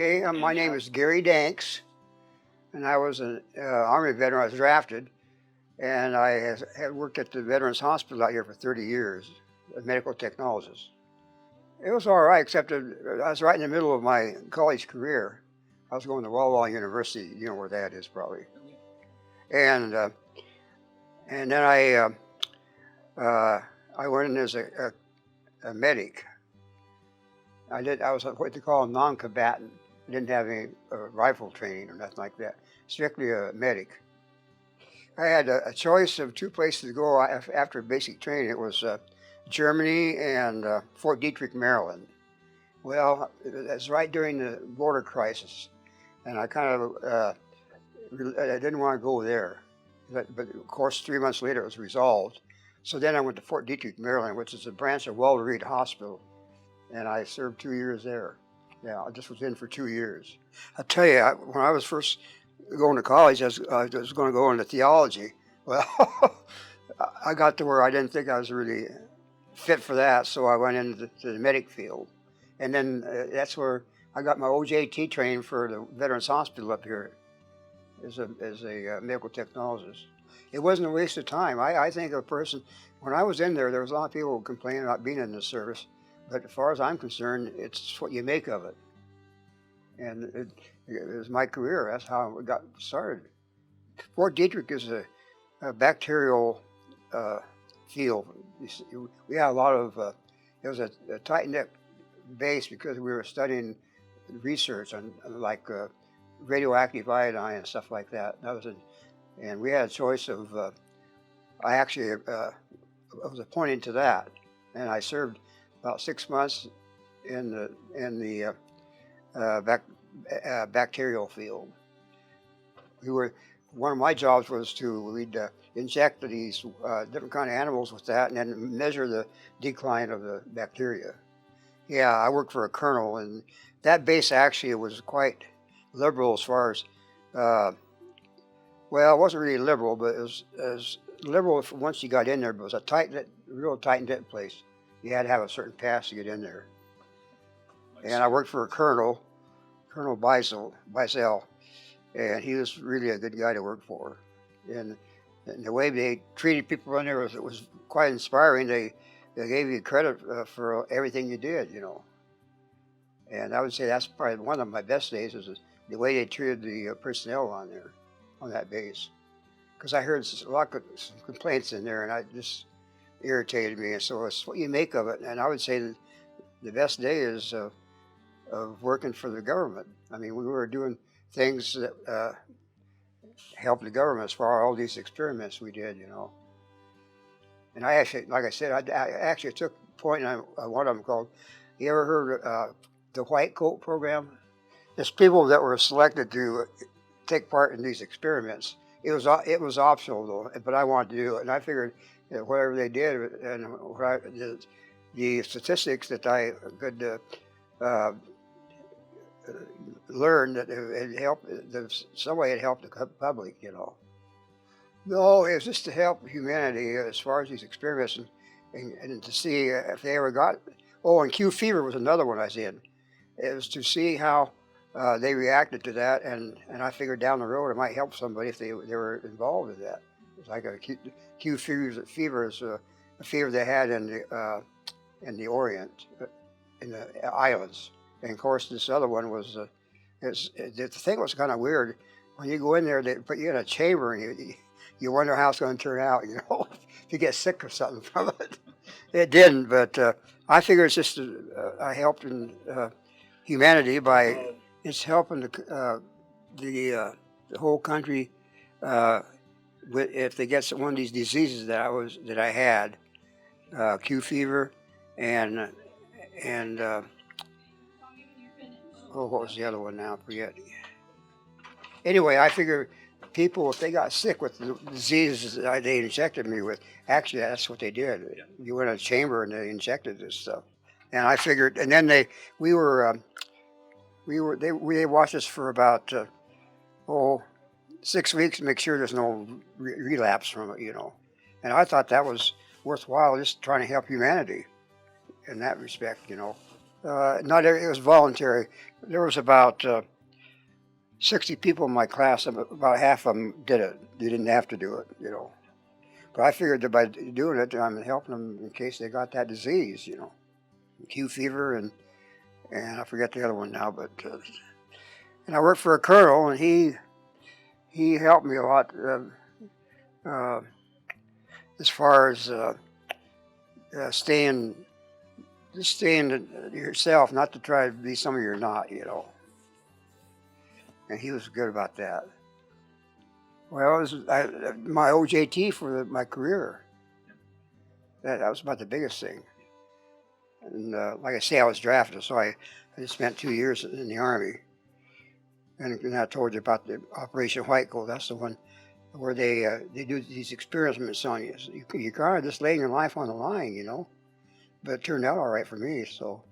Okay, my name is Gary Danks, and I was an Army veteran. I was drafted, and I had worked at the Veterans Hospital out here for 30 years, a medical technologist. It was all right, except that I was right in the middle of my college career. I was going to Walla Walla University, you know where that is probably. And and then I went in as a medic. I was what they call a non-combatant. I didn't have any rifle training or nothing like that. Strictly a medic. I had a choice of two places to go after basic training. It was Germany and Fort Detrick, Maryland. Well, that's right during the border crisis, and I kind of I didn't want to go there. But of course, 3 months later, it was resolved. So then I went to Fort Detrick, Maryland, which is a branch of Walter Reed Hospital, and I served 2 years there. Yeah, I just was in for 2 years. I tell you, when I was first going to college, I was going to go into theology. Well, I got to where I didn't think I was really fit for that, so I went into the medic field. And then that's where I got my OJT training for the Veterans Hospital up here as a medical technologist. It wasn't a waste of time. I think a person, when I was in there was a lot of people complaining about being in the service, but as far as I'm concerned, it's what you make of it. And it was my career. That's how I got started. Fort Detrick is a bacterial field. We had a lot of, it was a tight-knit base because we were studying research on like radioactive iodine and stuff like that. And we had a choice of, I actually was appointed to that, and I served about 6 months in the bacterial field. One of my jobs was we'd inject these different kind of animals with that, and then measure the decline of the bacteria. Yeah, I worked for a colonel, and that base actually was quite liberal as far as, well, it wasn't really liberal, but it was as liberal once you got in there. But it was a real tight-knit place. You had to have a certain pass to get in there. And I worked for a colonel, Colonel Beisel, and he was really a good guy to work for. And the way they treated people in there was quite inspiring. They gave you credit for everything you did, you know. And I would say that's probably one of my best days is the way they treated the personnel on there, on that base. Because I heard a lot of some complaints in there, and it just irritated me. And so it's what you make of it. And I would say that the best day is of working for the government. I mean, we were doing things that helped the government as far as all these experiments we did, you know. And I actually, like I said, I actually took point on one of them called, you ever heard the White Coat program? There's people that were selected to take part in these experiments. It was optional though, but I wanted to do it, and I figured whatever they did and the statistics that I could learn that it helped. Some way it helped the public, you know. No, it was just to help humanity as far as these experiments and to see if they ever got. Oh, and Q fever was another one I was in. It was to see how they reacted to that, and I figured down the road it might help somebody if they were involved in that. It's like a Q fever is a fever they had in the Orient, in the islands. And of course, this other one was the thing was kind of weird. When you go in there, they put you in a chamber, and you wonder how it's going to turn out. You know, if you get sick or something from it. It didn't, but I figure it's just I helped in humanity by it's helping the whole country if they get one of these diseases that I had, Q fever, and what was the other one now? I forget. Anyway, I figure people, if they got sick with the diseases that they injected me with, actually that's what they did. You went in a chamber and they injected this stuff, and I figured, and then they watched us for about 6 weeks to make sure there's no relapse from it, you know. And I thought that was worthwhile, just trying to help humanity in that respect, you know. Not every, it was voluntary. There was about 60 people in my class, and about half of them did it. You didn't have to do it, you know. But I figured that by doing it, I'm helping them in case they got that disease, you know, Q fever and I forget the other one now. But and I worked for a colonel, and he helped me a lot uh, as far as staying just staying yourself, not to try to be somebody you're not, you know. And he was good about that. Well, it was my OJT for my career. That was about the biggest thing. And like I say, I was drafted, so I spent 2 years in the Army. And I told you about the Operation White Gold. That's the one where they do these experiments on you. So you kind of just laying your life on the line, you know. But it turned out all right for me. So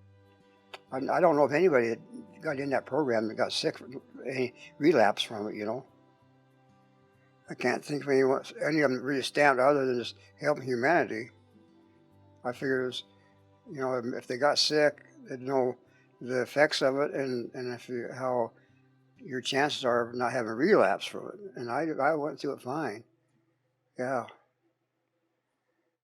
I don't know if anybody that got in that program that got sick, any relapse from it, you know. I can't think of anyone, any of them really stand other than just helping humanity. I figured it was, you know, if they got sick, they'd know the effects of it and how your chances are of not having a relapse from it. And I went through it fine. Yeah.